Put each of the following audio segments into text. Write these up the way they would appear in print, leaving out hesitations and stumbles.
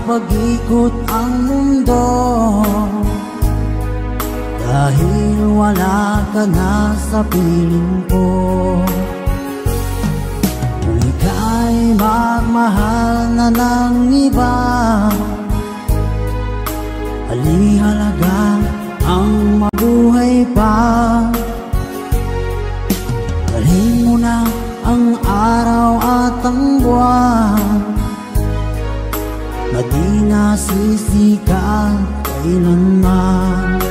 pag-ikot ang mundo, dahil wala ka na sa piling ko. Kung ika'y magmahal na ng iba, halihalaga ang mabuhay pa. Dalhin mo na ang araw at ang buwan, na di nasisikat kailanman.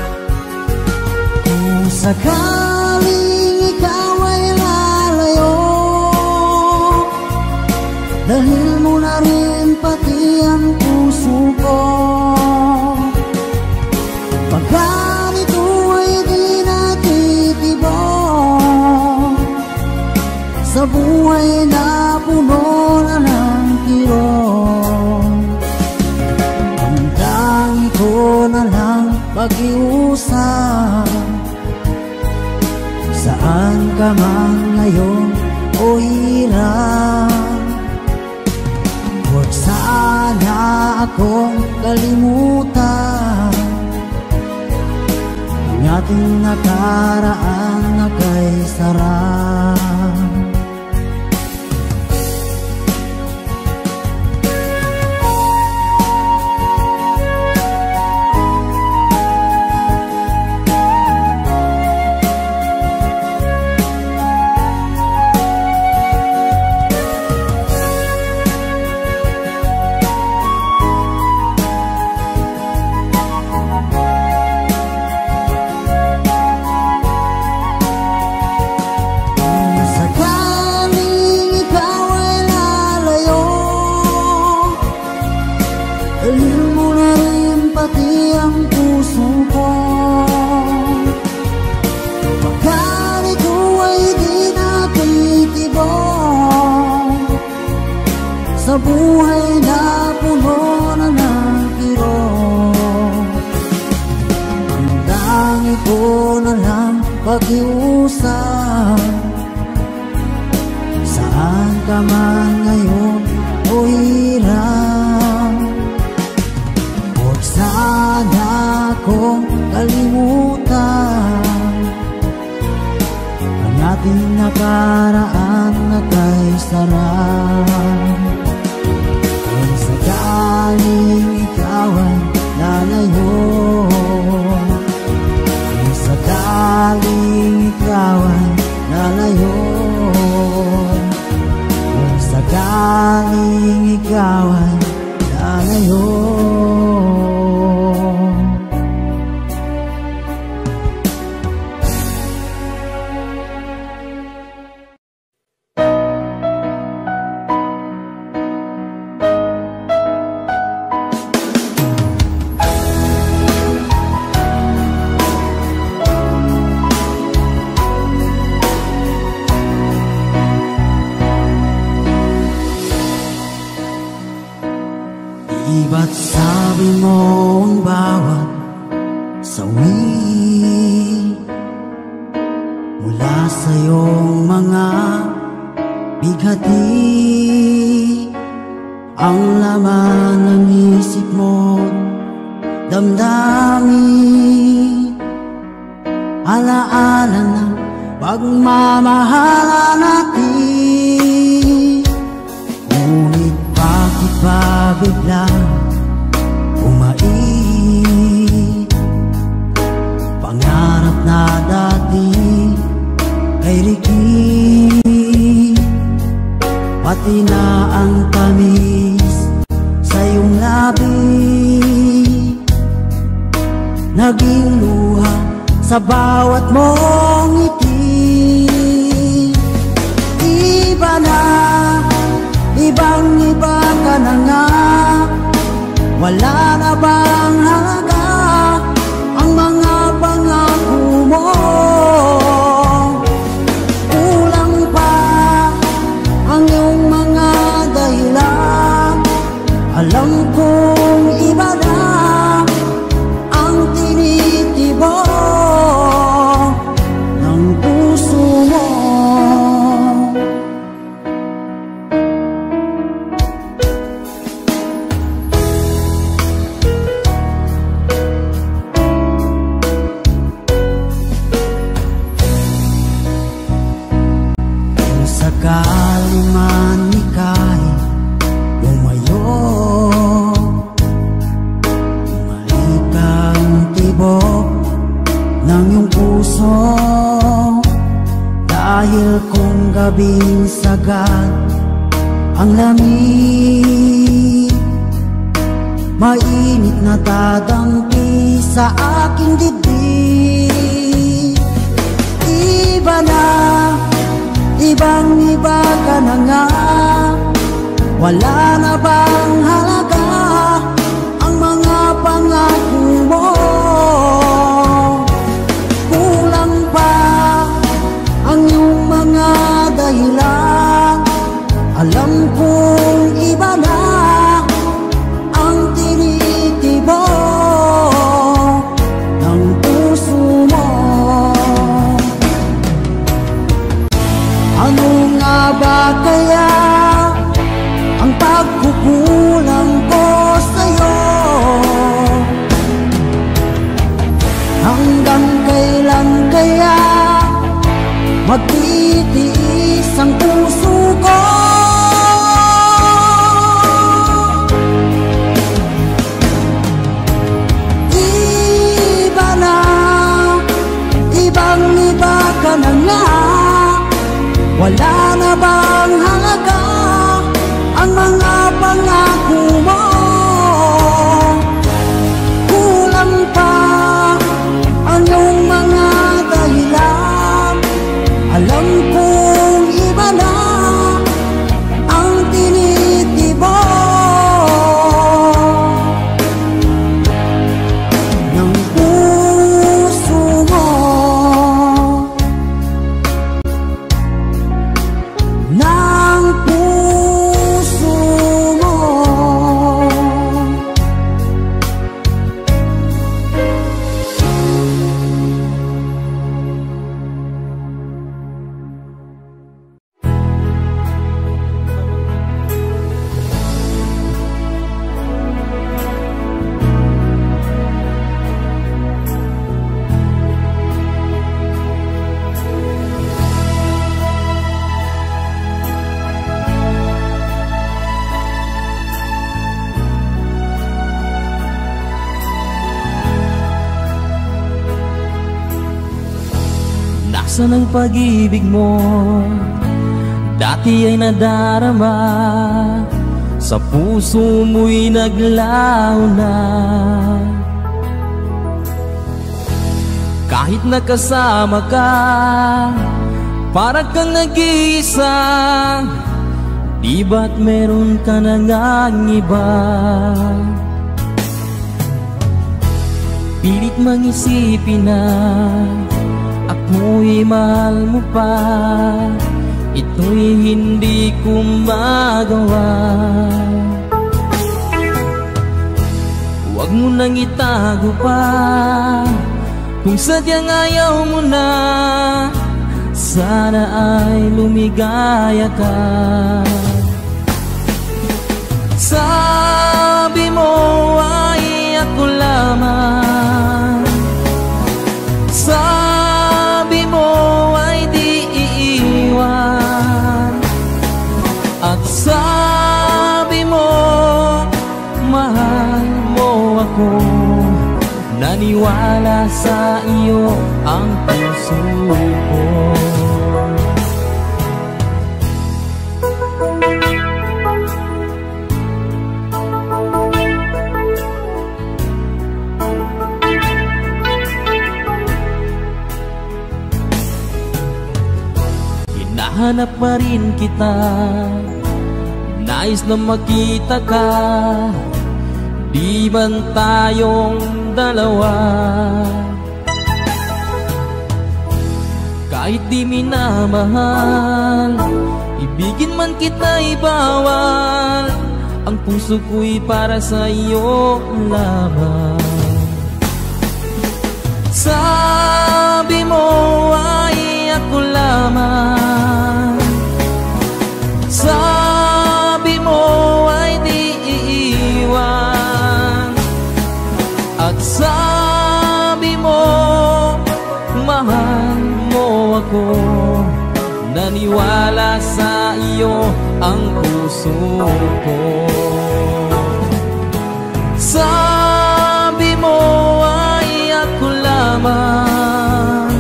Kung sakaling ikaw ay lalayo, dahil mo na rin pati ang puso ko. Pagkat ito ay di natitibok sa buhay na puno na ng kirot, ang tangi ko na lang pag-iusap. Saan ka man ngayon o hirap, huwag sana akong kalimutan ang ating nakaraan na kay sarap. Sa buhay na puno na ng kirot, ang dangi ko na lang pag-iusap. Saan ka man ngayon o hirap, huwag sana akong kalimutan ang ating nakaraan na kay sarap. Sakaling ikaw ay lalayo, sakaling ikaw ay lalayo, sakaling ikaw ay lalayo. Ba't sabi mo ang bawat sawi mula sa iyong mga bighati, ang laman ng isip mo, damdamin, alaala ng pagmamahalan natin. Ngunit bakit ba biglang umait pangarap na dati kay Ricky, pati na ang tamis sa iyong labi, naging luha sa bawat mong ngiti. Iba na, ibang-iba ka na nga, wala na bang halaga ang mga pangako mo? Kulang pa ang iyong mga dahilan, alam kong iba na ang tinitibok ng puso mo. puso. Dahil kung gabing sagad ang lamig, mainit na dadampi sa aking dibdib. Iba na, ibang-iba ka na nga. Wala na bang halaga ang mga pangako mo? Kulang pa ang iyong mga dahilan. Alam kong iba na ang tinitibo ng puso mo. Ano nga ba kaya ang pagkukulang ko sa'yo? Hanggang kailan kaya magtitiis ang puso ko? Iba na, ibang-iba ka na nga. Wala na bang halaga ang mga pangako mo? Kulang pa ang iyong mga dahilan. Alam kong iba na ang tinitibo ng puso mo. Ng puso mo. Nasaan ang pag-ibig mo? Dati ay nadarama, sa puso mo'y naglaho na. Kahit nakasama ka, parang kang nag-iisa. Di ba't meron ka na ngang iba? Pilit mang isipin na ako'y mahal mo pa, ito'y hindi ko magawa. Huwag mo nang itago pa, kung sadyang ayaw mo na, sana ay lumigaya ka. Sabi mo ay ako lamang, sabi mo ay di iiwan, at sabi mo mahal mo ako. Naniwala sa iyo ang puso ko. Hinahanap pa rin kita, nais na makita ka. Di man tayong dalawa, kahit di minamahal, ibigin man kita'y bawal. Ang puso ko'y para sa iyo lamang. Sabi mo ay ako lamang, sabi mo ay di iiwan, at sabi mo mahal mo ako. Naniwala sa iyo ang puso ko. Sabi mo ay ako lamang,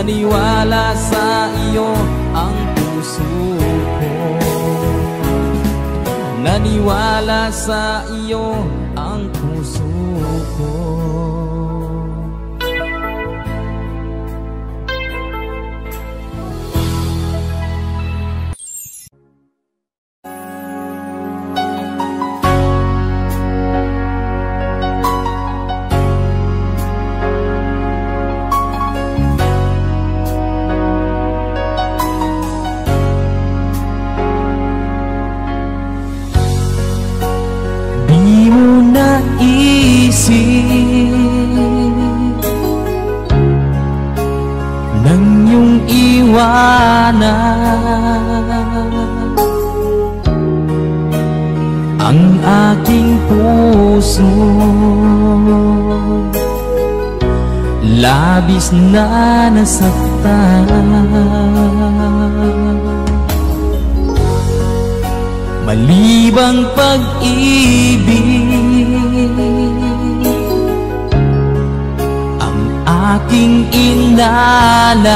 Naniwala sa iyo ang puso ko. Naniwala sa iyo ang puso ko. Nang iyong iwanan ang aking puso, labis na nasaktan. Malibang pag-ibig ang aking inalan.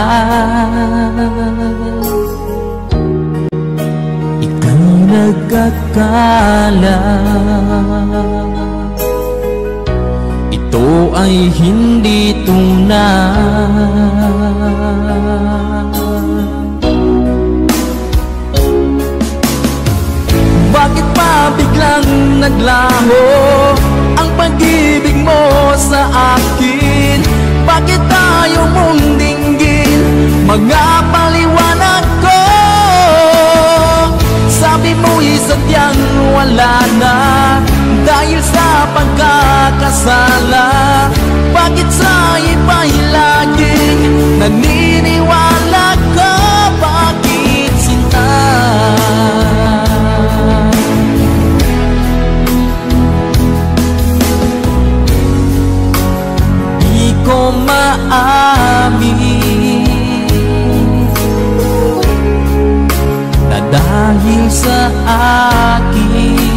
Ikaw nagkakala, ito ay hindi tunay. Bakit pa biglang naglaho ang pag-ibig mo sa akin? Bakit tayo mong dinggin mga paliwanag ko? Sabi mo'y sadyang wala na dahil sa pagkakasala. Bakit sa iba'y laging naniniwala ka? Bakit sinta? Ko maamin na dahil sa akin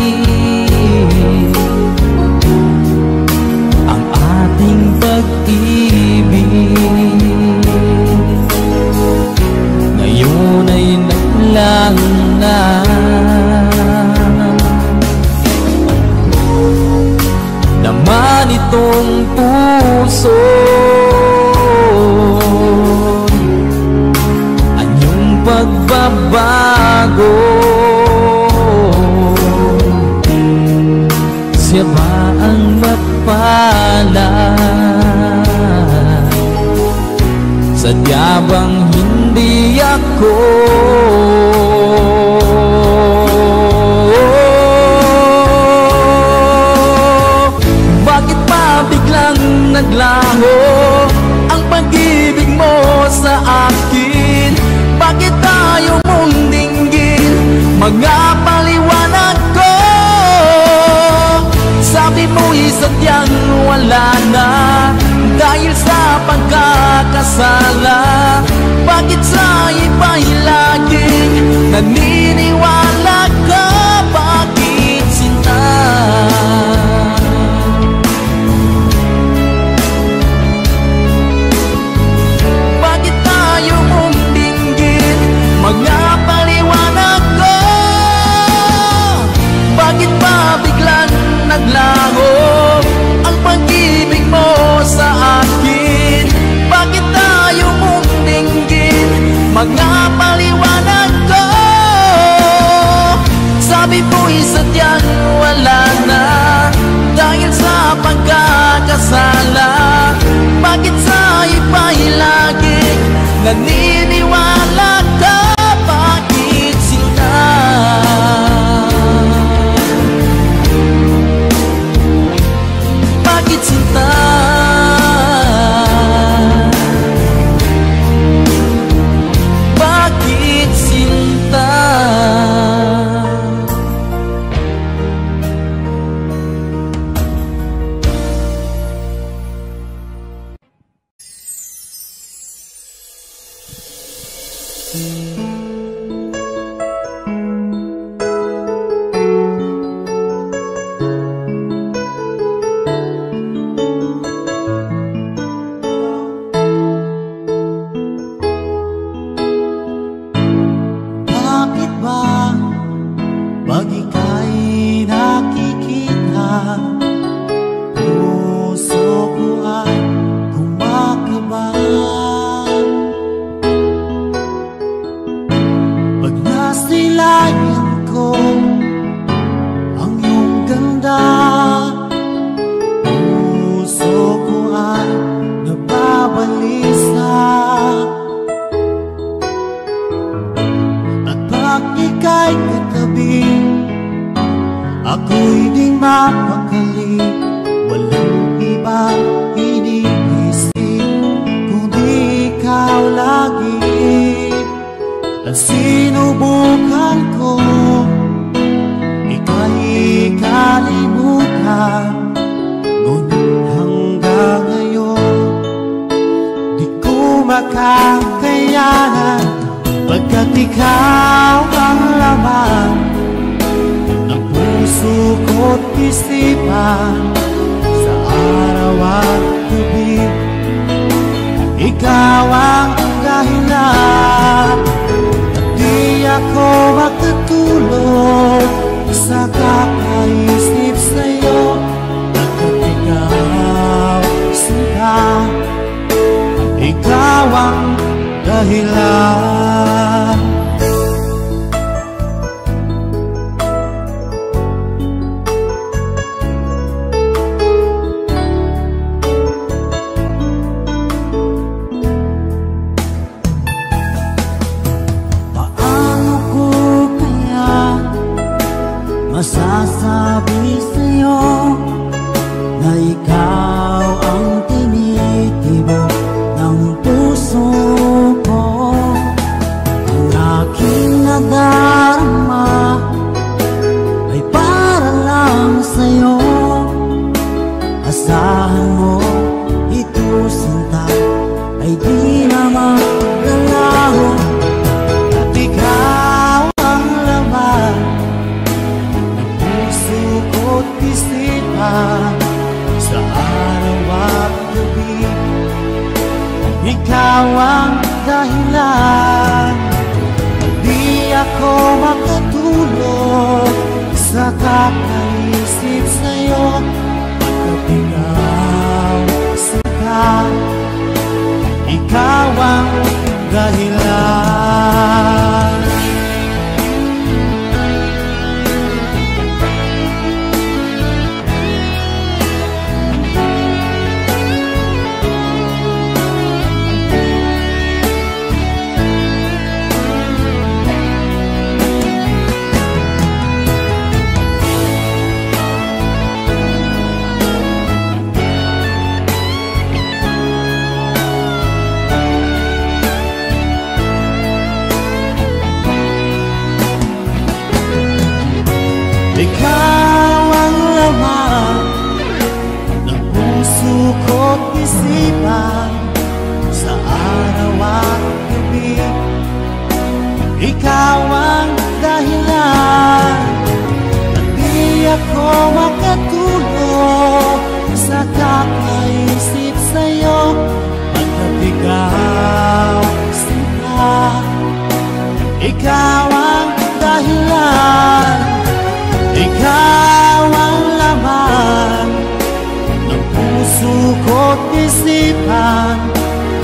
ang ating pag-ibig ngayon ay naglang na. Naman itong puso anyong pagbabago, siya ba ang mapalad? Sadya bang hindi ako? Biglang naglaho ang pag-ibig mo sa akin. Bakit tayo mong dinggin mga paliwanag ko? Sabi mo'y sadyang wala na dahil sa pagkakasala. Bakit sa iba'y laging naniniwala ka? Bakit sinta? Mga paliwanag ko, bakit pa biglang naglaho ang pag-ibig mo sa akin? Bakit tayo mong dinggin mga paliwanag ko? Sabi mo'y sadyang wala na dahil sa pagkakasala. Bakit sa iba'y laging naniniwala ka? Bakit sinta? Bakit sinta? Bakit sinta? ako'y di mapakali. Walang ibang iniisip kundi ikaw lagi. At sinubukan ko ika'y kalimutan, ngunit hanggang ngayon di ko makakayanan, pagkat ikaw ang laman ng puso ko't isipan. Sa araw at gabi, ikaw ang dahilan. At di ako makatulog sa kakaisip sa'yo, pagkat ikaw sinta, ikaw ang dahilan. Paano ko kaya masasabi sa'yo na ikaw ang tinitibok ng puso ko? Ang aking nadarama ay para lang sa'yo. Asahan mo ito, sinta, ay di na maglalaho. At ikaw ang laman ng puso ko't isipan. Sa araw at gabi, ikaw ang dahilan. Di ako makatulog sa kakaisip sa'yo, pagkat ikaw sinta, ikaw ang dahilan. Ikaw ang laman ng puso ko't isipan. Sa araw at gabi, ikaw ang dahilan. At di ako makatulog sa kakaisip sa'yo, pagkat ikaw sinta, ikaw ang dahilan. Ikaw ang laman ng puso ko't isipan.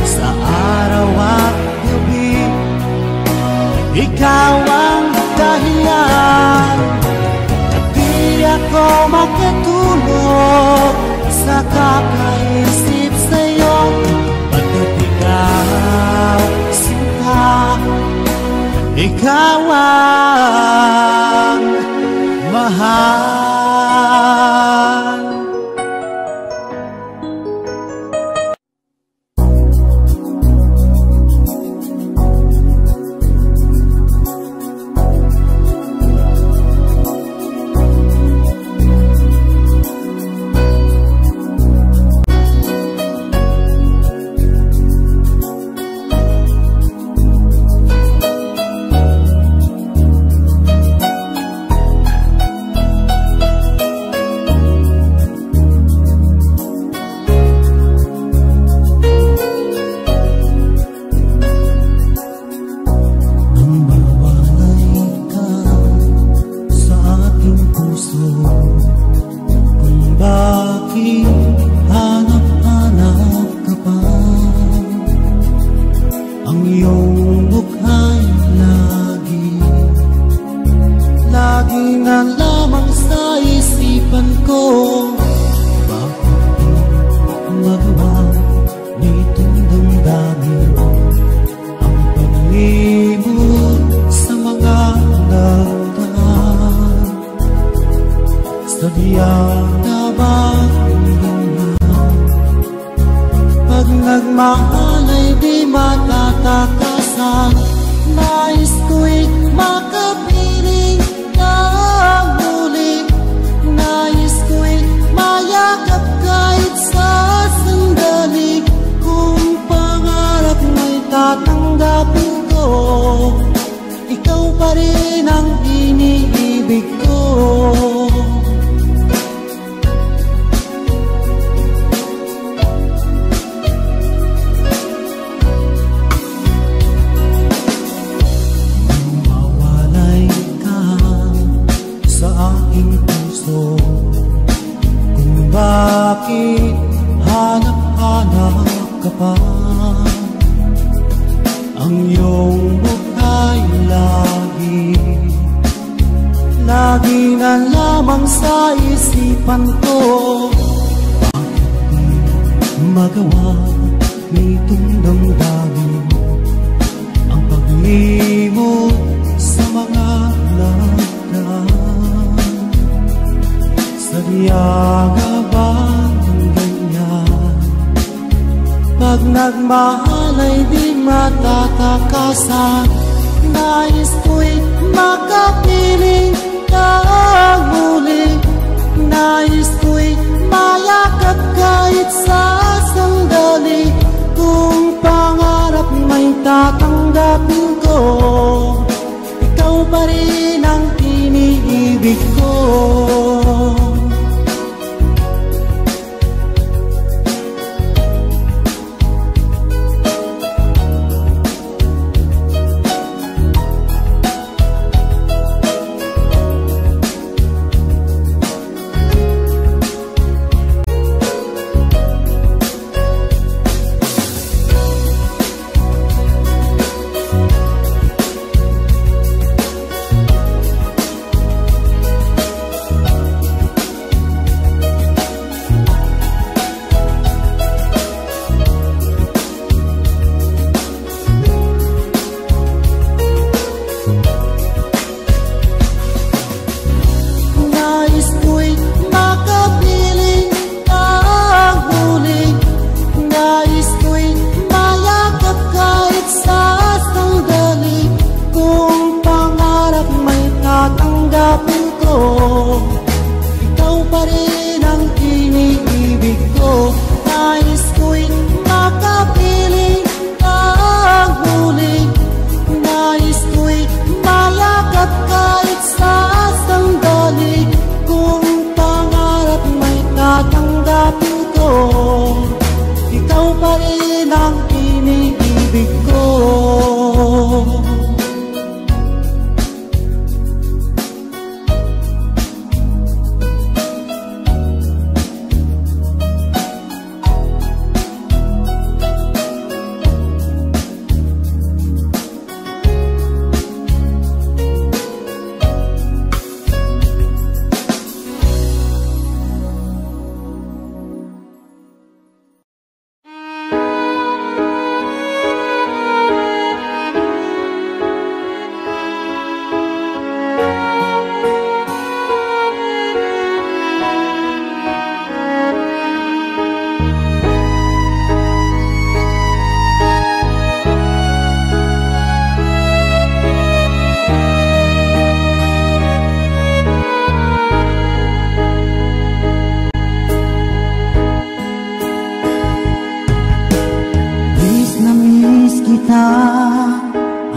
Sa araw at gabi, ikaw ang dahilan. At di ako makatulog sa kakaisip sa'yo, pagkat ikaw sinta, ikaw ang mahal. kalikasan. Nais ko'y makapiling na muli, nais ko'y mayakap kahit sa sandali. Kung pangarap mo'y tatanggapin ko, ikaw pa rin ang iniibig ko. Mawalay ka sa aking puso, kung bakit hanap-hanap ka pa. Ang iyong bukay lagi na lamang sa isipan ko. Bakit di magawa nitong damdamin ang paglimot sa mga lagdan? Sadya nga ba ng ganyan? Pag nagmahal ay di matatakasan. Nais ko'y makapiling na muli, nais ko'y mayakap kahit sa sandali. Kung pangarap may tatanggapin ko, ikaw pa rin ang iniibig ko. Ikaw pa rin ang iniibig ko. Nais ko'y makapiling ang huli, nais ko'y mayakap kahit sa sandali. Kung pangarap may tatanggapin ko, ikaw pa rin ang iniibig ko.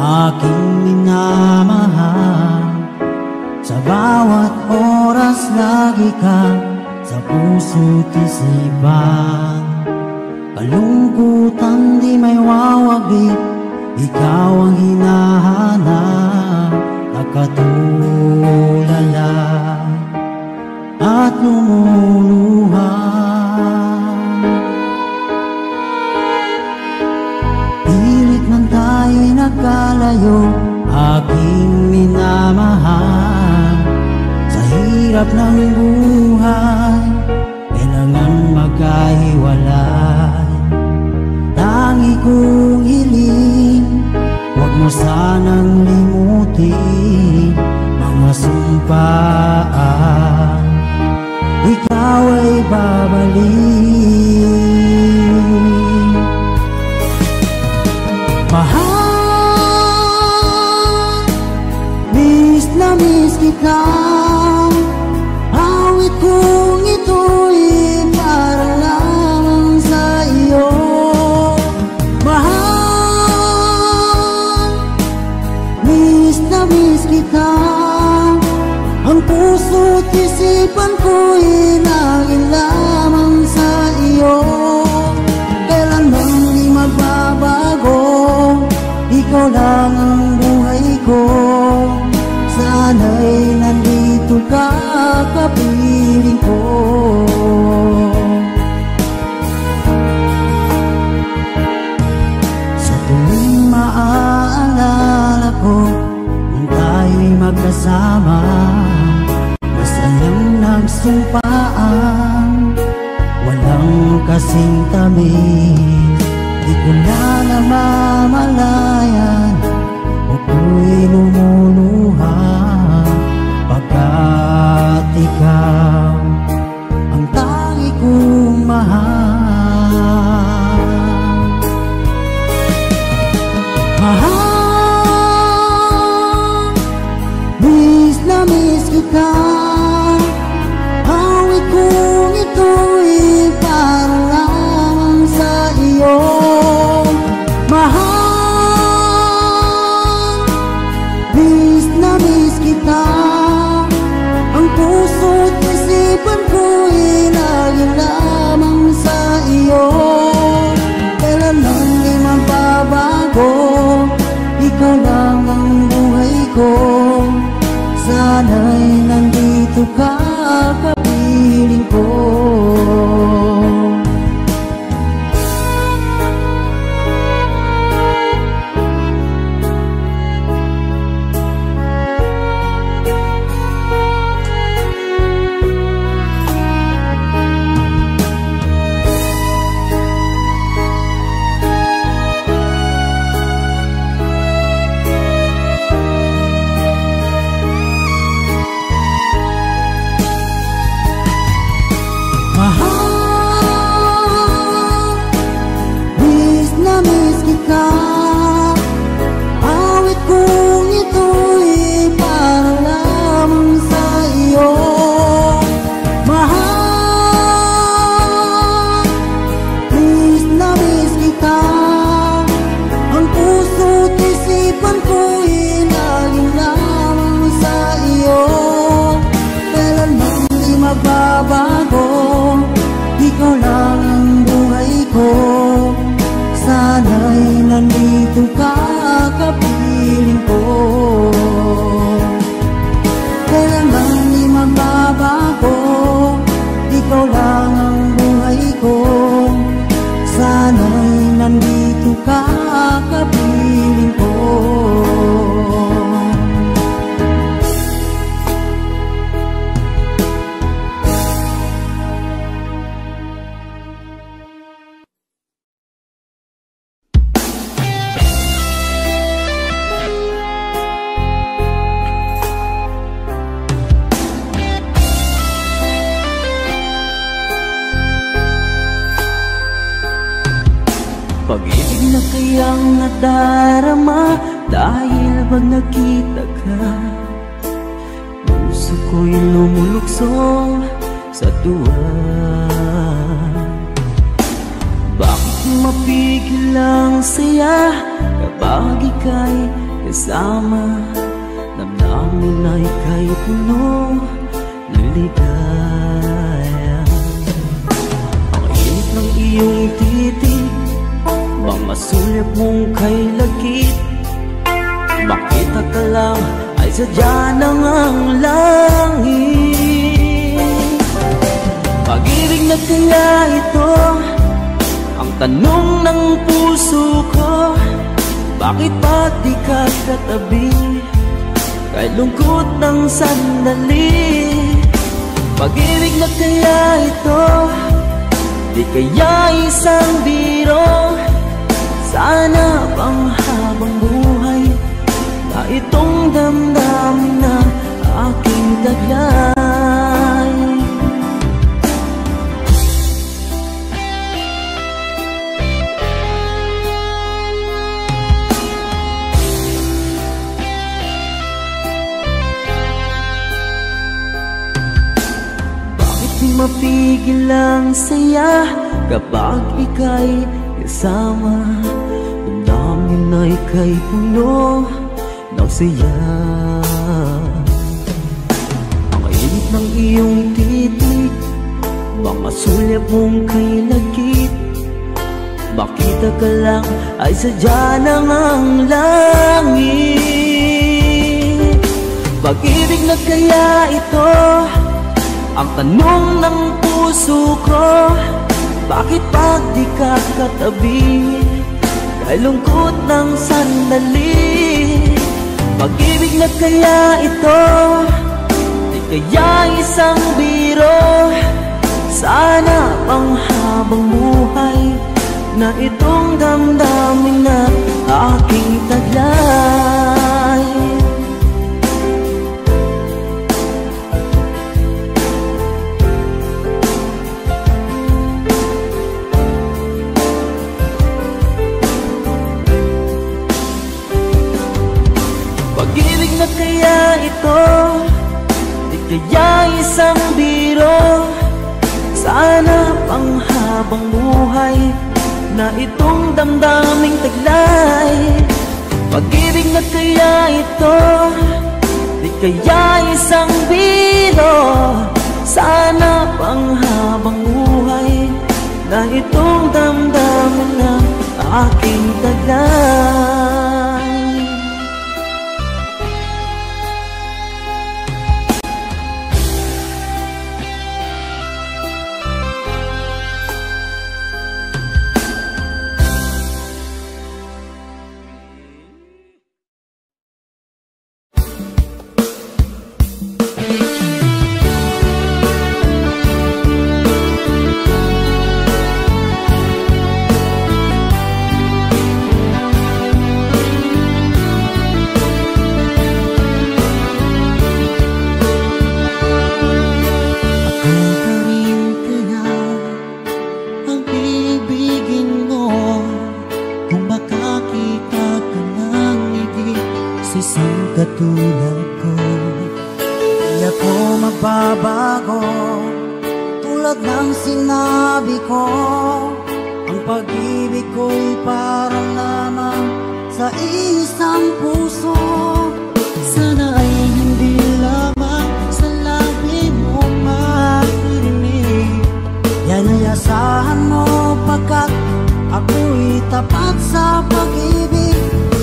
Aking minamahal, sa bawat oras lagi ka sa puso't isipan. Kalungkutan di may wawagit, ikaw ang hinahanap. Nakatulala at lumuluha, pilit man tayo'y nagkalayo. Aking minamahal, sa hirap ng buhay kailangan magkahiwalay. Tangi kong hiling, huwag mo sanang limutin mga sumpaan, ikaw ay babalik. Mahal kita. Awit kong ito'y para lamang sa iyo. Mahal, miss na miss kita. Ang puso't isipan ko'y laging lamang sa iyo. Kailanman di magbabago, ikaw lang ang buhay ko. Sana'y nandito ka, kapiling ko. Sa tuwing maaalala ko nung tayo'y magkasama, masayang nagsumpaan, walang kasing tamis. Di ko na namamalayan, ako'y lumuluha pagkat ikaw ang tangi kong mahal. Mahal, miss na miss kita. Awit kong ito'y para lamang sa iyo. Mahal, miss na miss kita. Ang puso't isipan ko'y laging lamang sa iyo. Kailanman di magbabago, ikaw lang ang buhay ko. Sana'y nandito ka, kapiling ko. Awit kong ito'y para lamang sa iyo. Mahal, miss na miss kita. Ang puso't isipan ko'y laging lamang sa iyo. Kailanman di magbabago, ikaw lang ang buhay ko. Sana'y nandito ka, kapiling ko. Kailanman di magbabago, ikaw lang ang buhay ko. Sana'y nandito ka, kapiling ko. Pag-ibig na kayang nadarama dahil pag nakita ka, puso ko'y lumuluksong sa tuwa. Bakit mapigil ang saya kapag ika'y kasama? Damdamin na ika'y puno ng ligaya. Ang init ng iyong titig, bang masulap mong kay lagkit. Makita ka lang ay sadya ng ang langit. Pag-ibig na kaya ito ang tanong ng puso ko. Bakit pa di ka katabi kay lungkot ng sandali? Pag-ibig na kaya ito, di kaya isang biro? Sana pang habang buhay na itong damdamin na aking taglay. mapigil ang saya kapag ika'y kasama. Damdamin na ika'y puno ng saya. Ang init ng iyong titig, mga sulyap mong kay lagkit. Makita ka lang ay sadya ng ang langit. Pag-ibig na kaya ito ang tanong ng puso ko. Bakit pag di ka katabi kay lungkot ng sandali? Pag-ibig na kaya ito, di kaya isang biro? Sana pang habang buhay na itong damdamin na aking taglay. Pag-ibig na kaya ito, di kaya isang biro? Sana pang habang buhay na itong damdaming taglay. Pag-ibig na kaya ito, di kaya isang biro? Sana pang habang buhay na itong damdamin na aking taglay. Katulad ko, di ako magbabago. Tulad ng sinabi ko, ang pag-ibig ko'y parang lamang sa isang puso. Sana ay hindi lamang sa labi mo maririnig. Yan ay asahan mo pagkat ako'y tapat sa pag-ibig.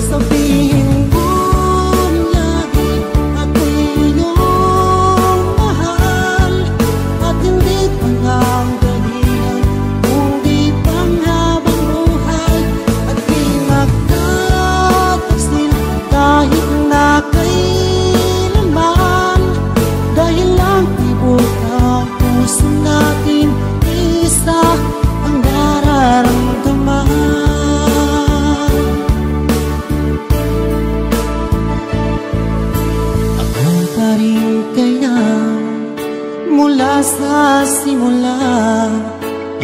Sabihin mo sa simula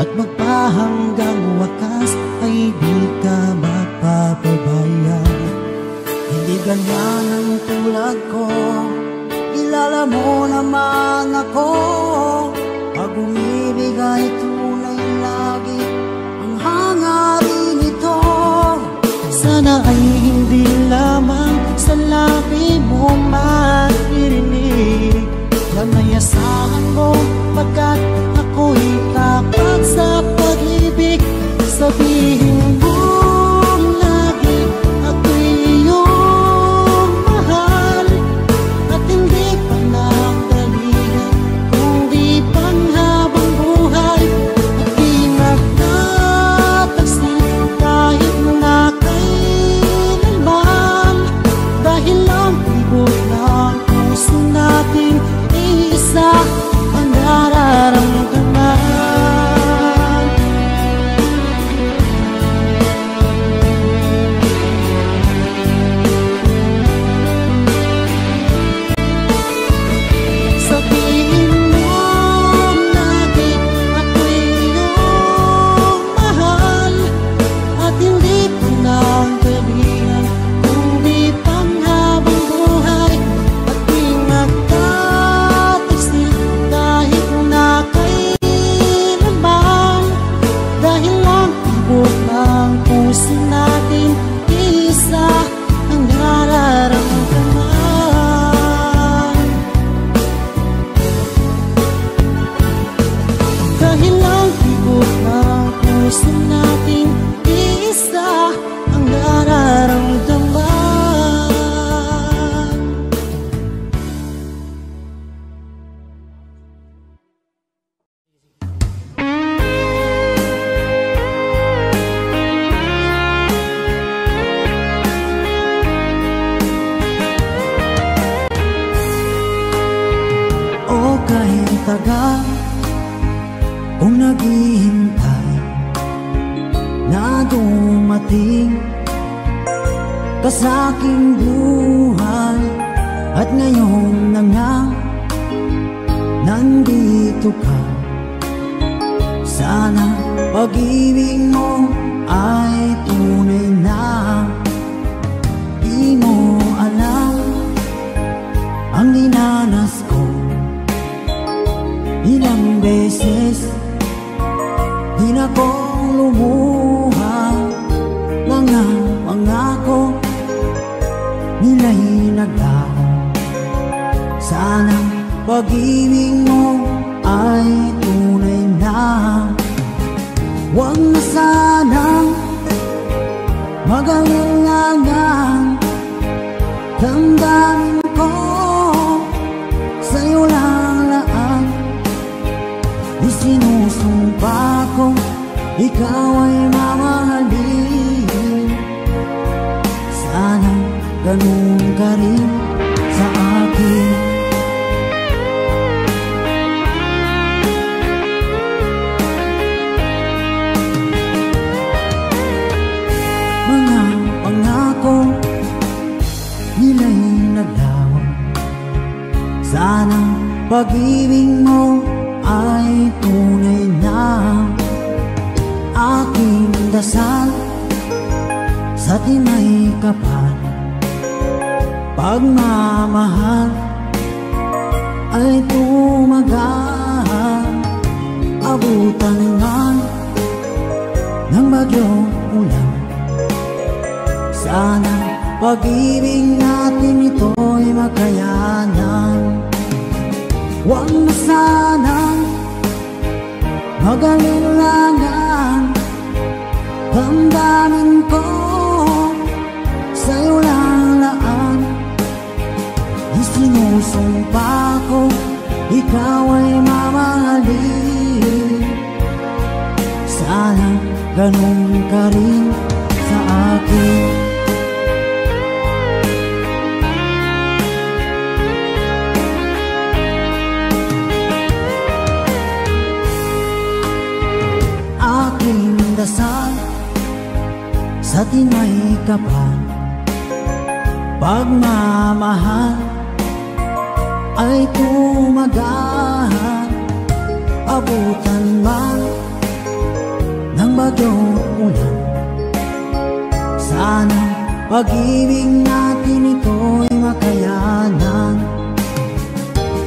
at magpahanggang wakas ay di ka magpapabaya. Hindi ganyan ang tulad ko, kilala mo naman ako. Pag umibig ay tunay lagi ang hangarin ito. Sana ay hindi lamang sa labi mo maririnig. Yan ay asahan mo pagkat ako'y tapat sa pag-ibig. Sabihin mo lagi ako'y iyong mahal at hindi pa nagdalihan kundi panghabang buhay. At di magtatagsil kahit na kailanman. tagal kung naghihintay na dumating ka sa aking buhay. At ngayon na nga nandito ka, sana pag-ibig mo ay tunay na. Di mo alam ang dinanas ko, ilang beses din akong lumuha. Mga pangako nila'y naglaho, sana pag-ibig mo ay tunay na. Huwag na sanang mag-alinlangan, damdamin ko sa'yo lang laan. Isinusumpa ko ikaw ay mamahalin, sana ganun ka rin sa akin. Mga pangako nila'y naglaho, sana pag-ibig mo ay tunay na. Aking dasal sa tinay kapal, pagmamahal ay tumagal. Abutan nga ng bagyong ulan, sana pag-ibig natin ito'y makayanan. Huwag na sanang mag-alinlangan, damdamin ko sa'yo lang laan. Isinusumpa ko ikaw ay mamahalin, sana ganun ka rin sa akin. Aking dasal sa tinay kapal, pagmamahal ay tumagal. Abutan man ng bagyong ulan, sana pag-ibig natin ito'y makayanan.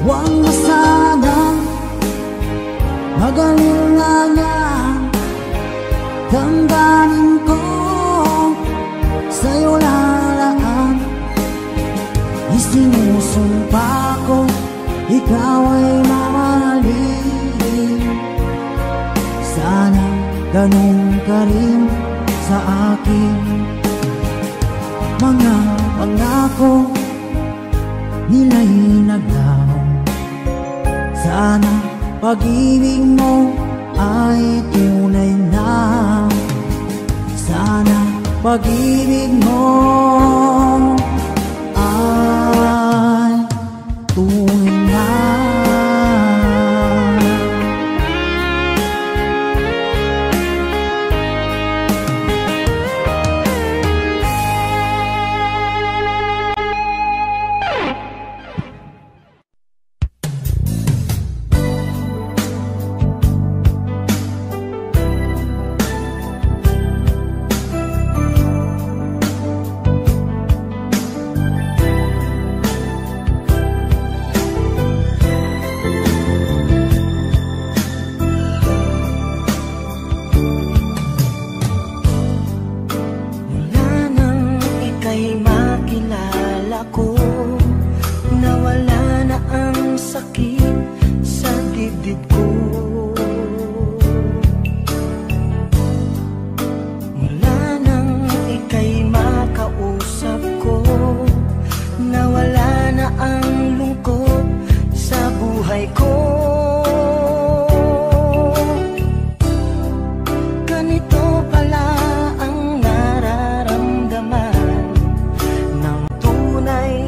Huwag na sanang mag-alinlangan, damdamin ko sa'yo lalaan. Isinusumpa ko ikaw ay mamahalin, sana ganun ka rin sa akin. Mga pangako nila'y naglaho, sana pag-ibig mo ay tunay na. Sana pag-ibig mo ay tunay na. Tunay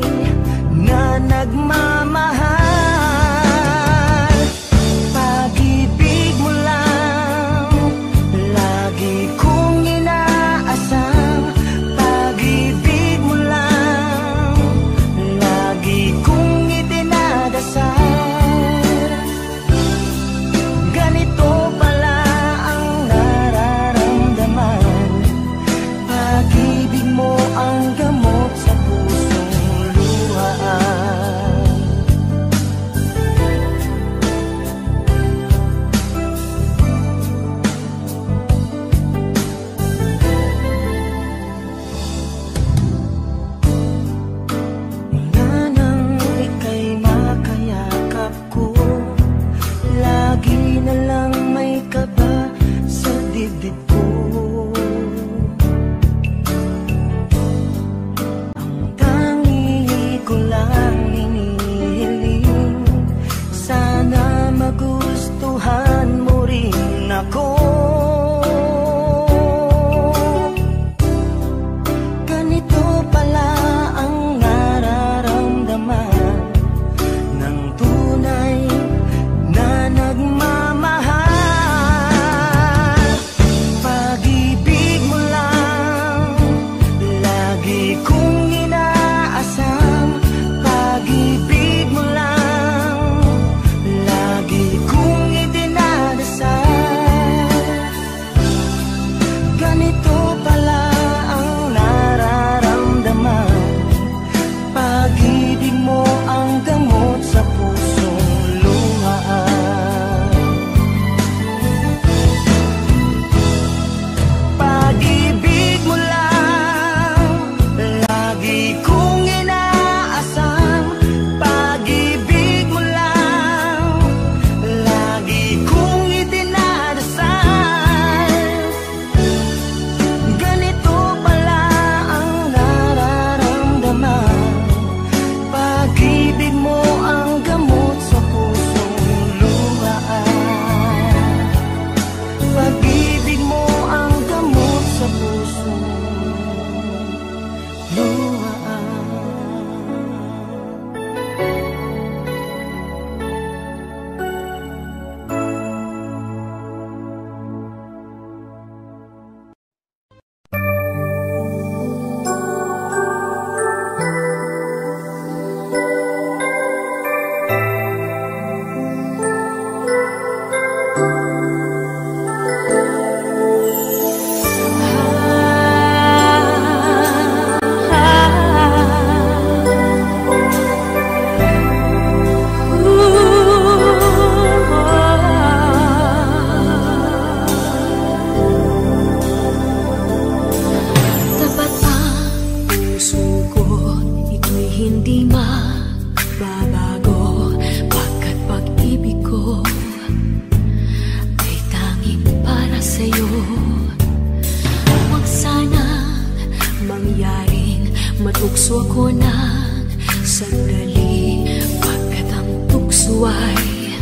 Matukso ko ng sandali, pagkat ang tukso ay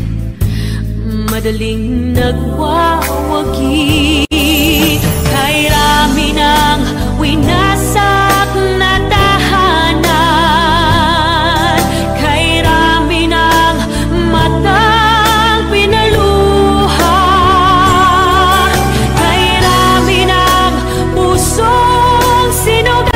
madaling nagwawagi. Kay rami ng winasak na tahanan, kay rami ng matang pinaluha, kay rami ng pusong sinugatan.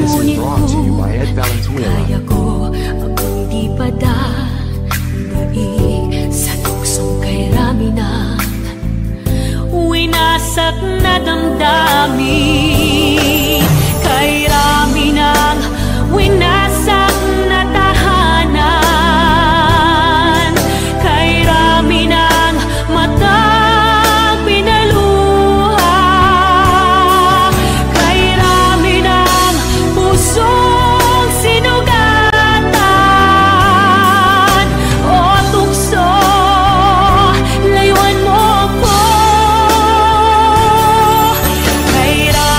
Ngunit kung kaya ko ang hindi padadaig sa tuksong kay rami ng winasak na damdamin, kay rami ng winasak na tahanan, kay rami ng matang pinaluha, kay rami ng pusong sinugatan. O tukso, layuan mo ko, kay rami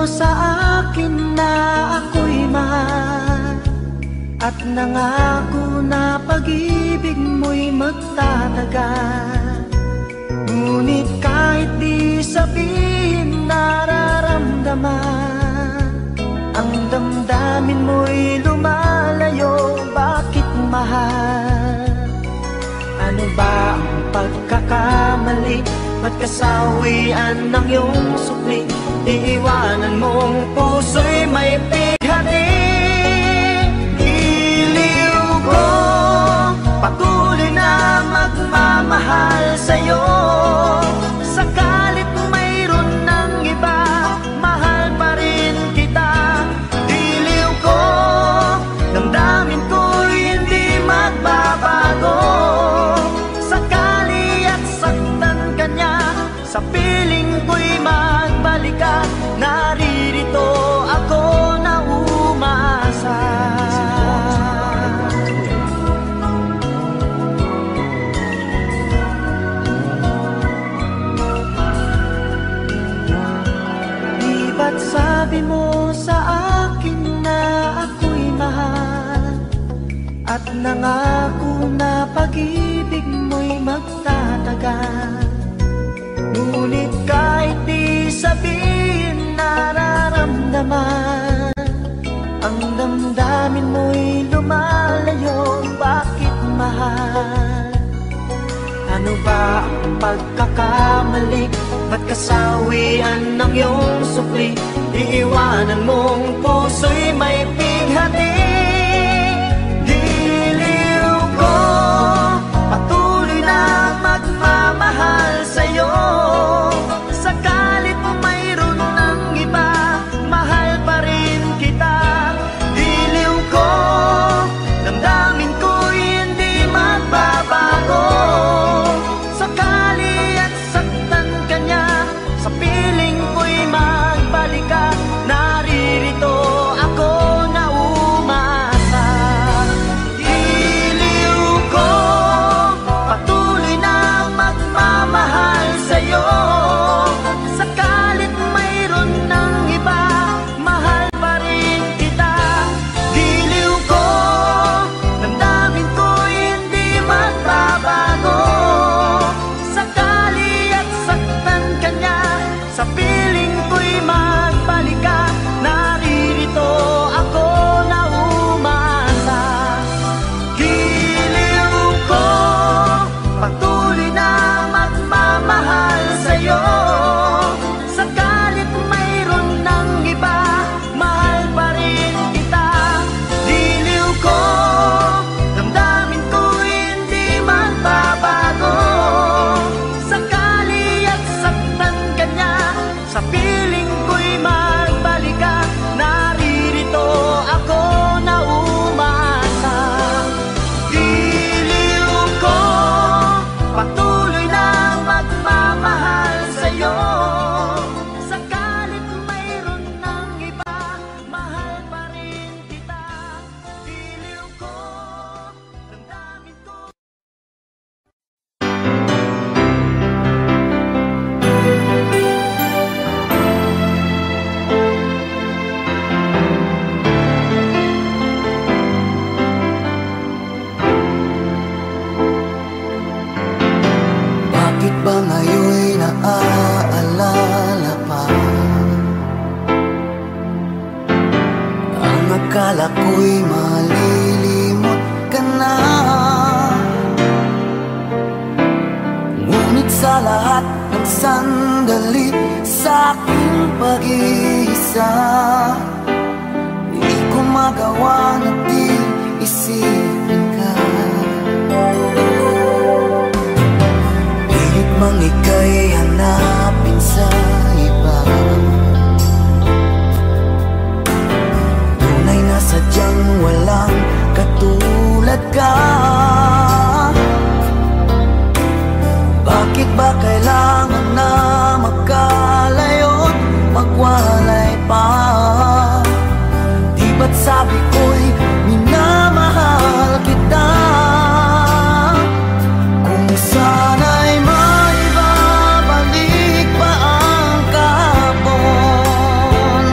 sa akin na ako'y mahal, at nangako na pag-ibig mo'y magtatagal. Ngunit kahit di sabihin nararamdaman, ang damdamin mo'y lumalayo. Bakit mahal? Ano ba ang pagkakamali? Ba't kasawian ng iyong sukli? Iiwanan mong puso'y may pighati. Giliw ko, patuloy na magmamahal sa'yo. Sakalit mayroon ng iba, mahal pa rin kita. Giliw ko, damdamin ko'y hindi magbabago. Sakali at saktan ka niya, sa piling ko'y magbalik ka. Naririto ako na umasa. Di ba't sabi mo sa akin na ako'y mahal, at nangako na pag-ibig mo'y magtatagal. Ngunit kahit di sabihin nararamdaman, ang damdamin mo'y lumalayo. Bakit mahal? Ano ba ang pagkakamali? Ba't kasawian ng iyong sukli? Iiwanan mong puso'y may pighati. Giliw ko, patuloy na magmamahal sa'yo. Sakalit mayroon ng iba, mahal pa rin kita. Giliw ko, damdamin ko'y hindi magbabago. Sakali at saktan ka niya, sa piling ko'y magbalik ka. Naririto ako na umasa. Giliw ko, patuloy na magmamahal sa'yo. Sakalit mayroon ng iba, mahal pa rin kita. Giliw ko, damdamin ko'y hindi magbabago. Sakali at saktan ka niya, sa piling ko'y magbalik ka. Naririto ako na umasa. Giliw ko, patuloy na magmamahal sa'yo. Sakalit mayroon ng iba, mahal pa rin kita. Giliw ko, damdamin ko'y hindi magbabago. Sakali at saktan ka niya, sa piling ko'y magbalik ka. Naririto ako na umasa. Giliw ko, patuloy na magmamahal sa'yo. Sakalit mayroon ng iba, mahal pa rin kita. Giliw ko, damdamin ko. Bakit ba ngayon'y naaalala pa? Ang akala ko'y malilimot ka na. Ngunit sa lahat ng sandali sa aking pag-iisa, di ko magawa na di isipin ka. Pilit mang ika'y hanapin sa iba, tunay na sadyang walang katulad ka. Bakit ba kailangan na magkalayo't magwalay pa? Di ba't sabi ko'y minamahal kita? Kung sana'y maibabalik pa ang kahapon,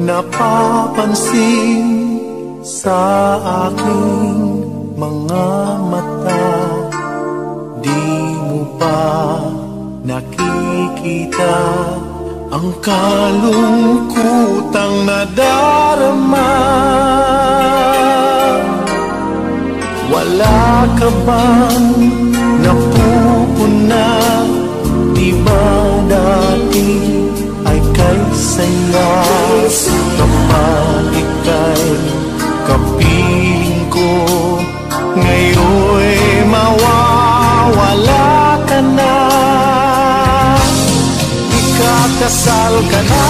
napapansin sa aking mga mata. Di mo pa nakikita ang kalungkutang nadarama. Wala ka bang napupuna? Di ba dati ay kay saya? Kapag ika'y kapiling ko, ngayon'y mawawala ka na. Ikakasal ka na,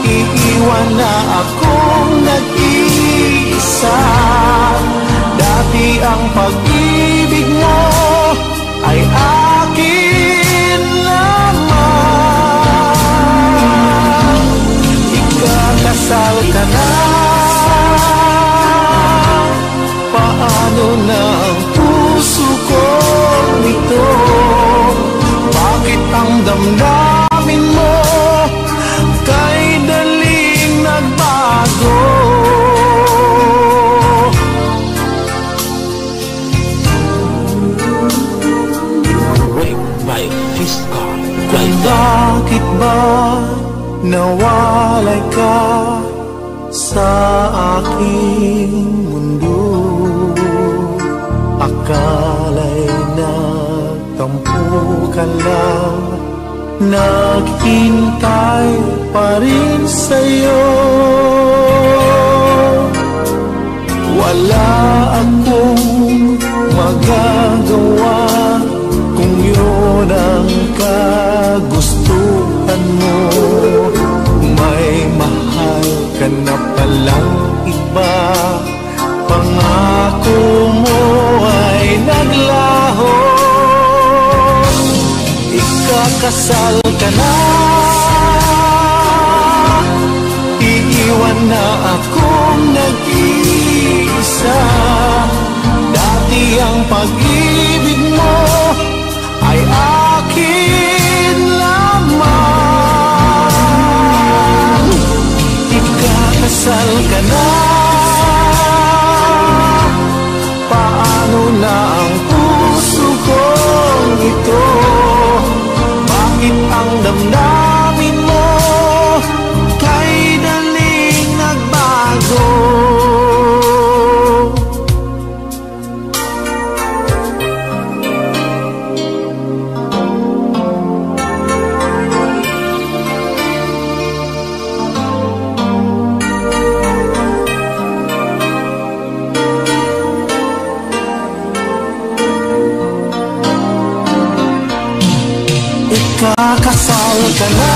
iiwan na akong nag-iisa. Dati ang pag-ibig mo ay akin lamang. Ikakasal ka na, paano na ang puso kong ito? Bakit ang damdamin mo kay daling nagbago? Bakit ba nawalay ka sa aking mundo? Akala'y nagtampo ka lang, naghintay pa rin sa'yo. Wala akong magagawa kung yun ang kagustuhan mo. May mahal ka na palang iba, pangako mo ay naglaho. Ikakasal ka na, iiwan na akong nag-iisa. Dati ang pag-ibig mo ay akin lamang. Ikakasal ka na, paano na ang puso kong ito? Bakit ang damdamin mo kay daling nagbago? Ikakasal ka na,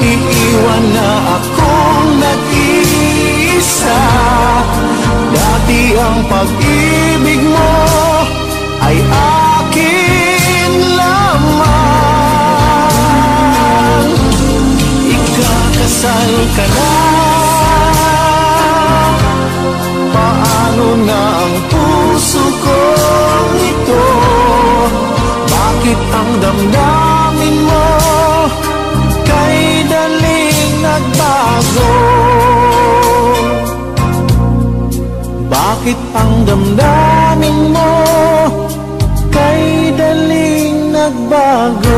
iiwan na akong nag-iisa. Dati ang pag-ibig mo ay akin lamang. Ikakasal ka na, paano na ang puso kong ito? Bakit ang damdamin mo kay daling nagbago? Bakit ang damdamin mo kay daling nagbago?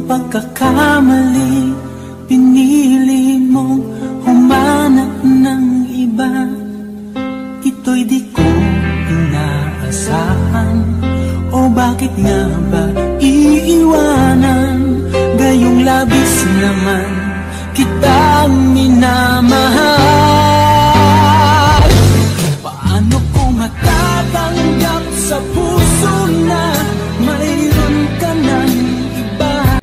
Pagkakamali, pinili mong humanap ng iba. Ito'y di ko inaasahan. O bakit nga ba iiwanan? Gayong labis naman kita kitang minamahal. Paano ko matatanggap sa puso na mayroon ka ng iba?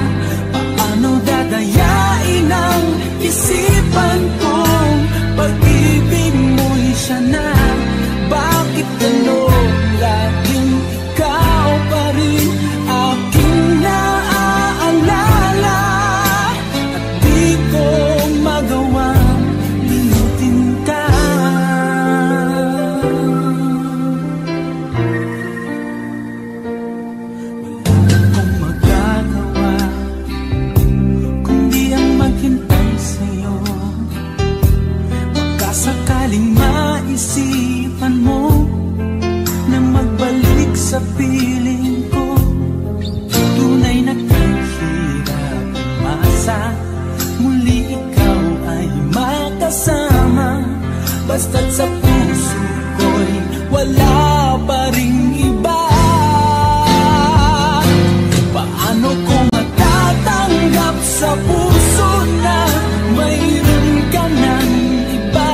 Paano dadayain ang isipan kong pag-ibig mo'y siya na? Bakit gano'n laging ikaw pa rin aking naaalala? At di ko magawang limutin ka. Wala akong magagawa kundi ang maghintay sa'yo. Baka sakaling maisipan mo na magbalik sa piling ko. Tunay na kahirap umasa, muli ikaw ay makasama. Basta't sa puso ko'y wala pa ring iba. Paano ko matatanggap sa puso na mayroon ka ng iba?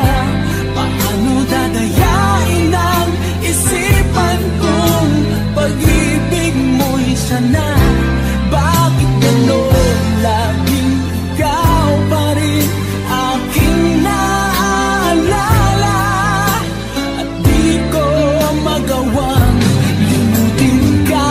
Paano dadayain ang isipan kong pag-ibig mo'y siya na? Bakit gano'n laging ikaw pa rin aking naaalala? At di ko magawang limutin ka.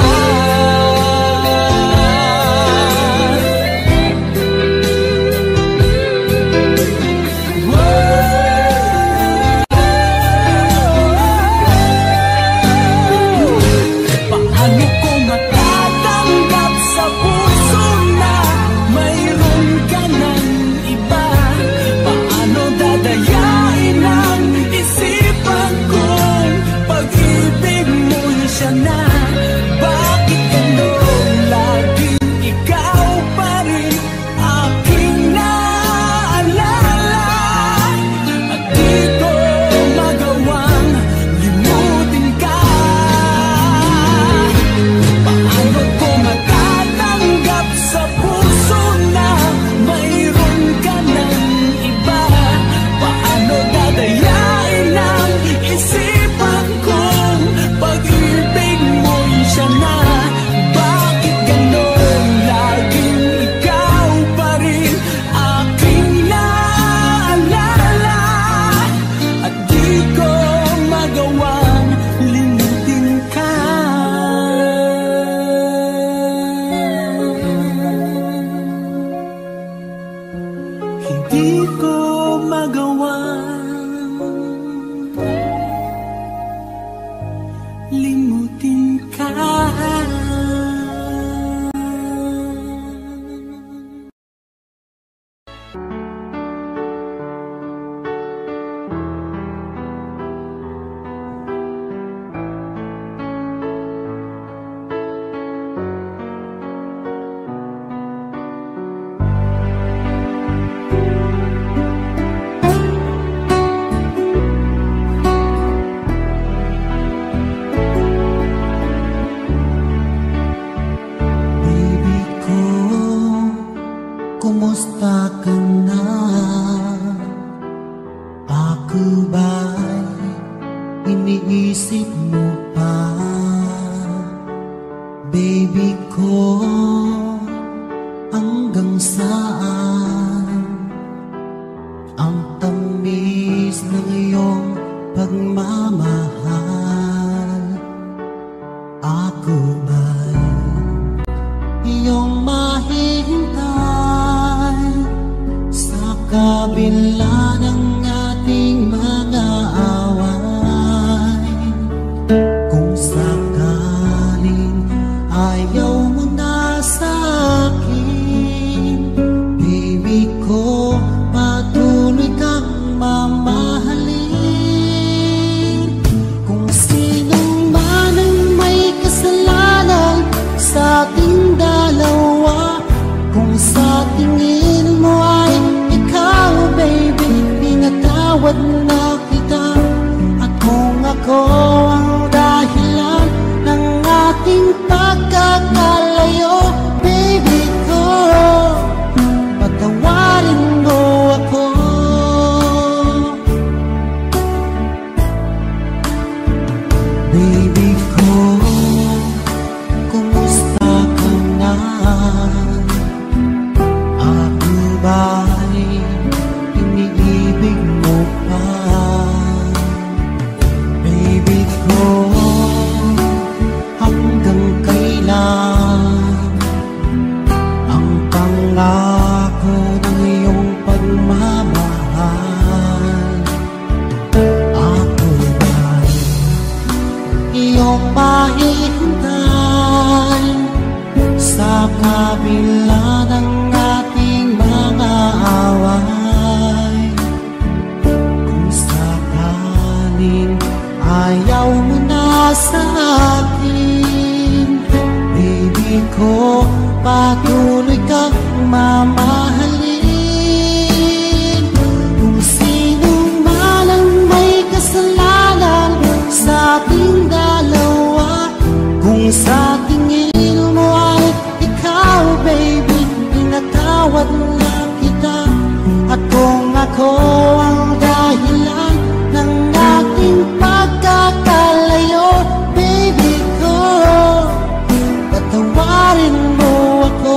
Paano ko matatanggap sa puso na mayroon ka ng iba? Paano dadayain ang isipan kong pag-ibig mo'y siya na? Bakit gano'n laging ikaw pa rin aking naaalala? At di ko magawang limutin ka. Paano ko matatanggap sa puso na mayroon ka ng iba? Paano dadayain ang isipan kong pag-ibig mo'y siya na? Bakit gano'n laging ikaw pa rin aking naaalala? At di ko magawang limutin ka. Hindi ko magawang limutin ka. Baby ko, kumusta ka na? Ako ba'y iniisip mo pa? Baby ko, hanggang saan ang tamis ng iyong pagmamahal? Ako ba'y iyong mahihintay sa kabila ng ating mga away? Kung sakaling ayaw mo na sa akin, baby ko, patuloy kang mamahalin. Kung iyong mahihintay sa kabila ng ating mga away. Kung sakaling ayaw mo na sa akin, baby ko, patuloy kang mamahalin. Kung sino man ang may kasalanan sa ating dalawa, kung sa tingin mo ay ikaw, baby, pinatawad na kita. At kung ako ang dahilan ng ating pagkakalayo, baby ko, patawarin mo ako.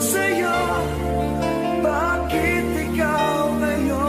Sa'yo, bakit ikaw ngayon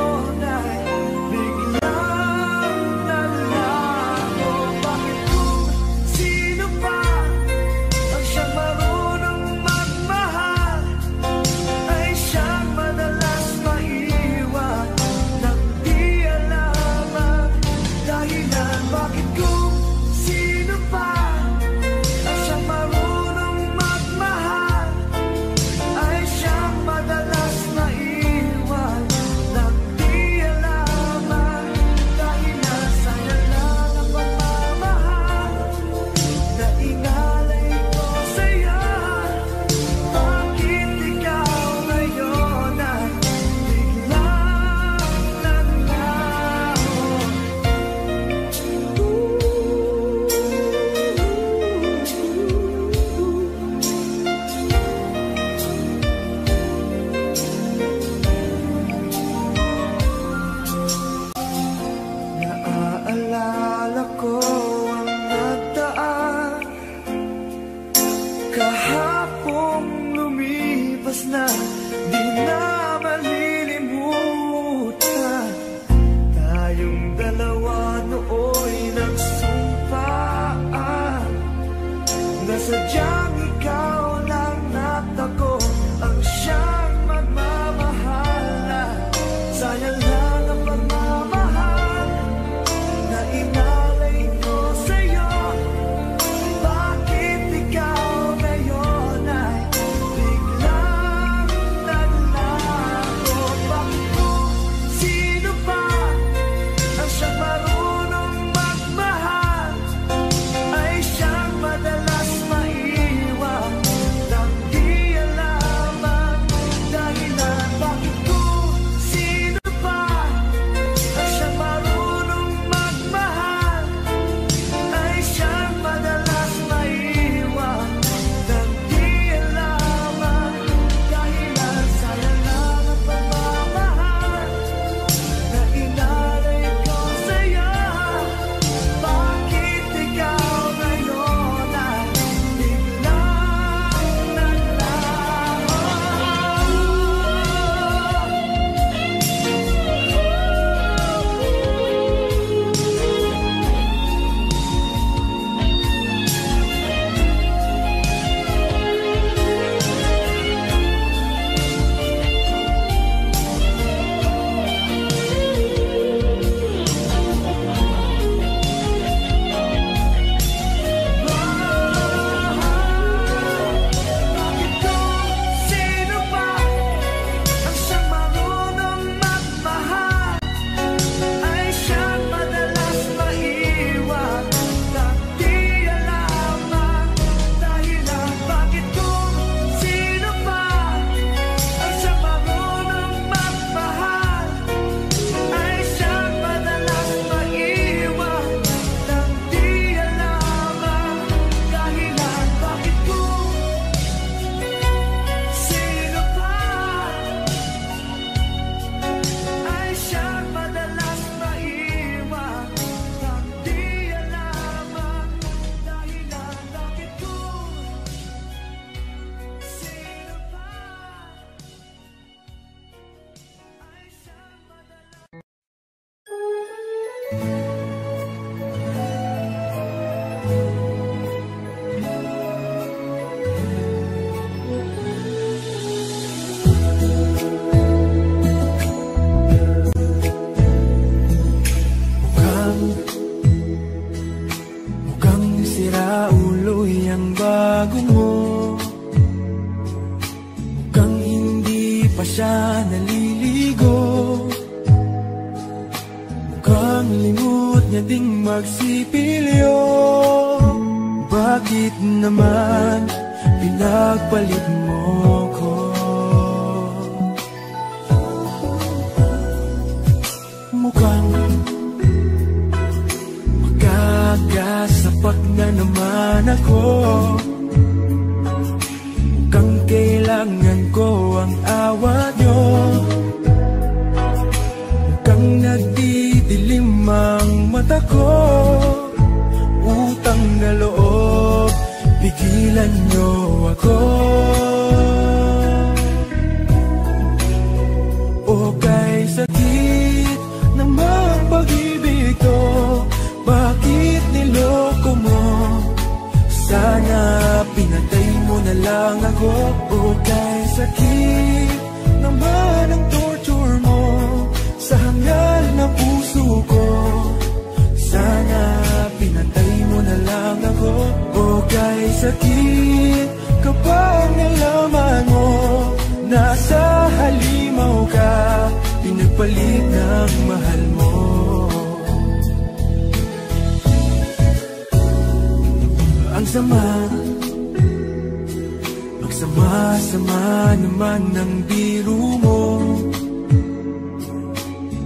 niya ding magsipilyo. Bakit naman pinagpalit mo ko? Mukhang magkakasapat na naman ako. Mukhang kailangan ko ang awa nyo. Mukhang nagdidilim ang mata ko. Utang na loob, pigilan nyo ako. O kay sakit namang pag-ibig to, bakit niloko mo? Sana pinatay mo na lang ako. O kay sakit naman ang torture mo sa hangal na puso ko. Sana pinatay mo na lang ako. O kay sakit kapag nalaman mo nasa halimaw ka, pinagpalit ng mahal mo. Ang sama, magsama-sama naman ng biro mo.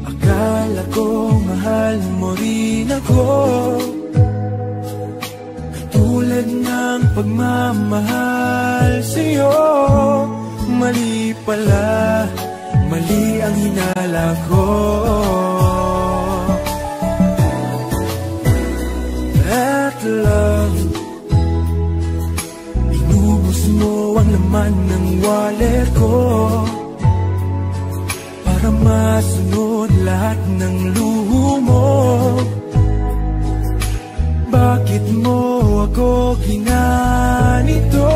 Akala ko mahal mo rin ako, katulad ng pagmamahal sa'yo. Mali pala, mali ang hinala ko. At love, inubos mo ang laman ng wallet ko para masunod lahat ng luho mo. Bakit mo ako ginanito?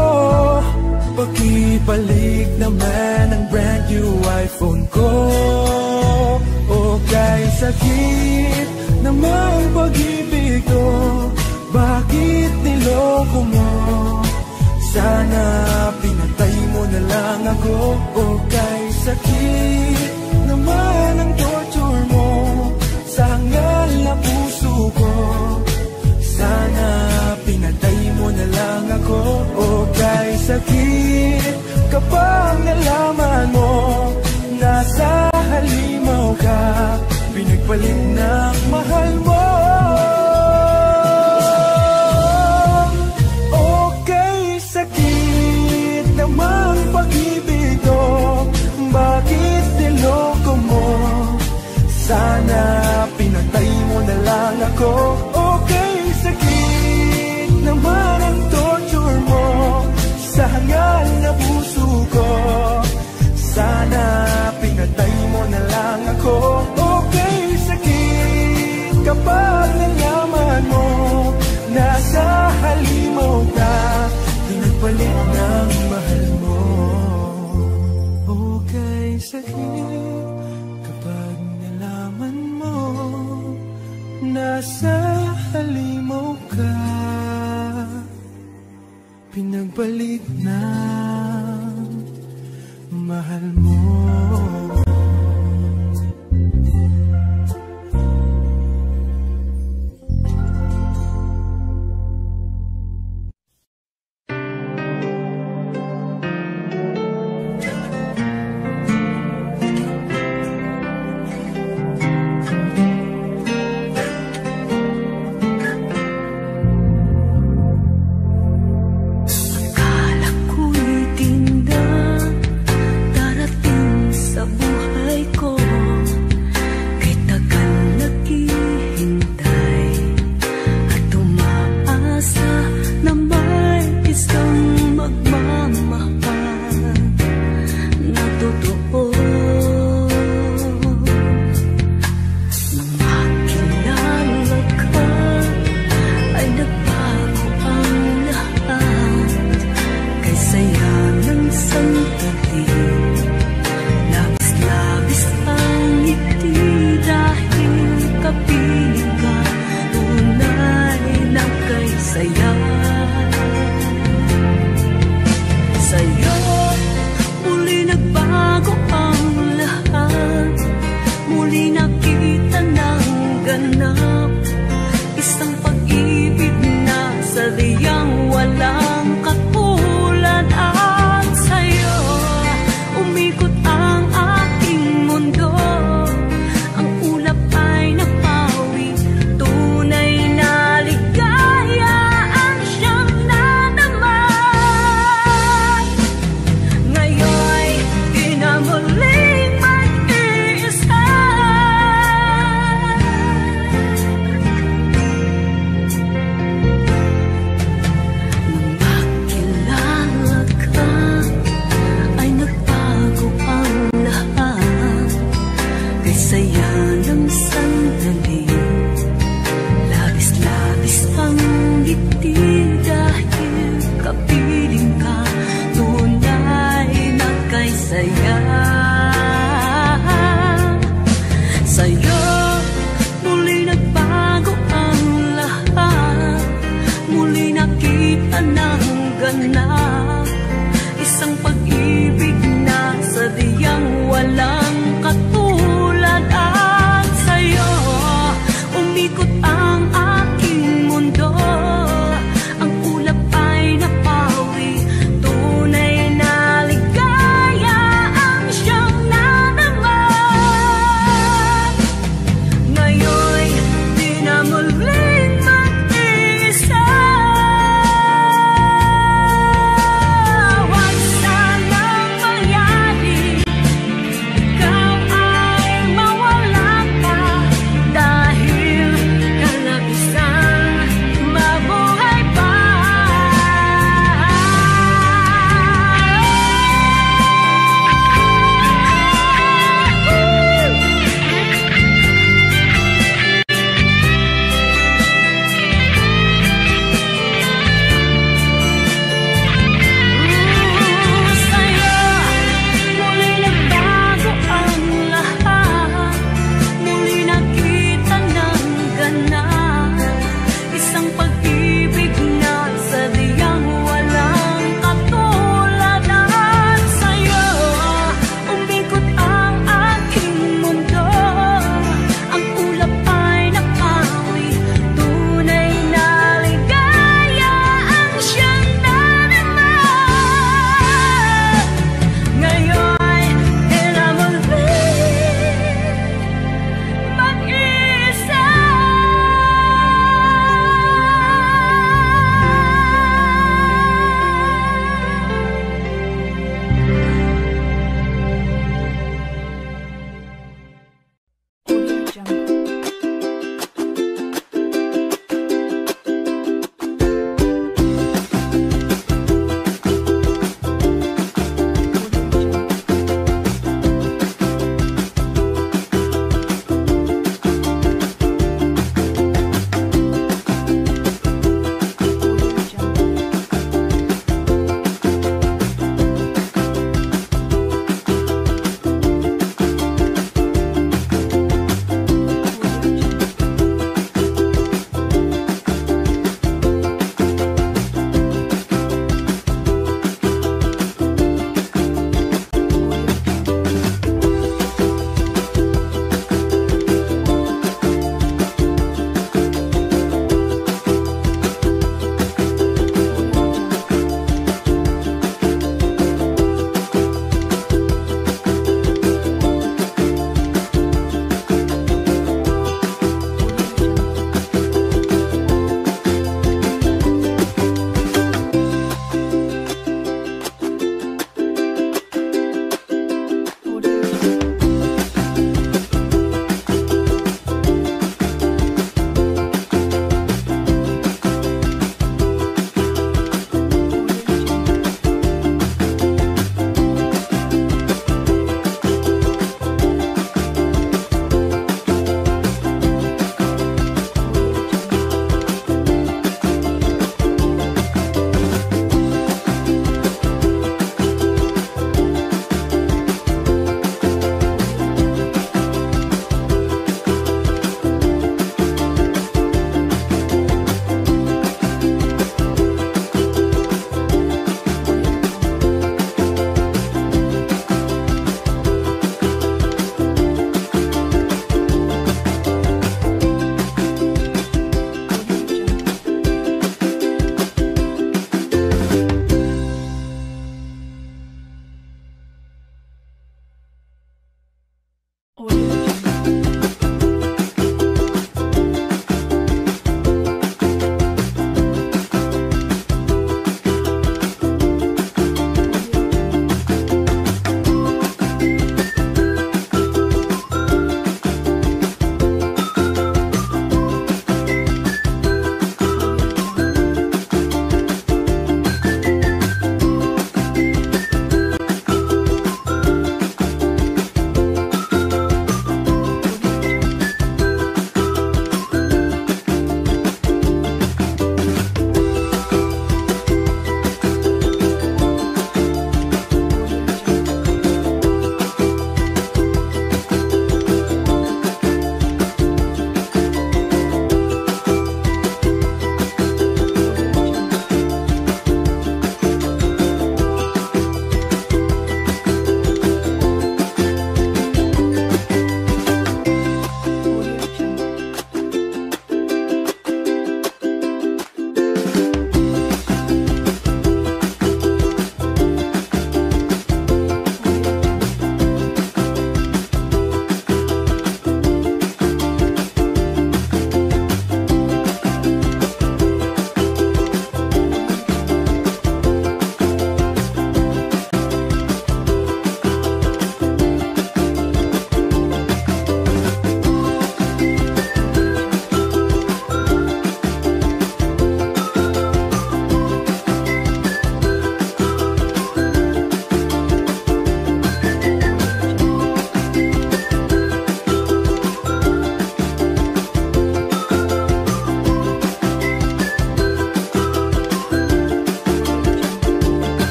Pakibalik naman ang brand new iPhone ko. O kay sakit namang pag-ibig ko, bakit niloko mo? Sana pinatay mo na lang ako. O kay sakit naman ang torture mo sa hangal na puso ko. Sana pinatay mo na lang ako. O kay sakit kapag nalaman mo nasa halimaw ka, pinagpalit ng mahal mo. Namang pag-ibig ko, bakit niloko mo? Sana pinatay mo na lang ako. Okay, sakit naman ang torture mo sa hangal na puso ko. Sana pinatay mo na lang ako. Okay, sakit kapag nalaman mo nasa halimaw ka, pinagpalit ng mahal mo. Okay, sakit kapag nalaman mo nasa halimaw ka, pinagpalit ng mahal mo. Akala ko'y sa'yo.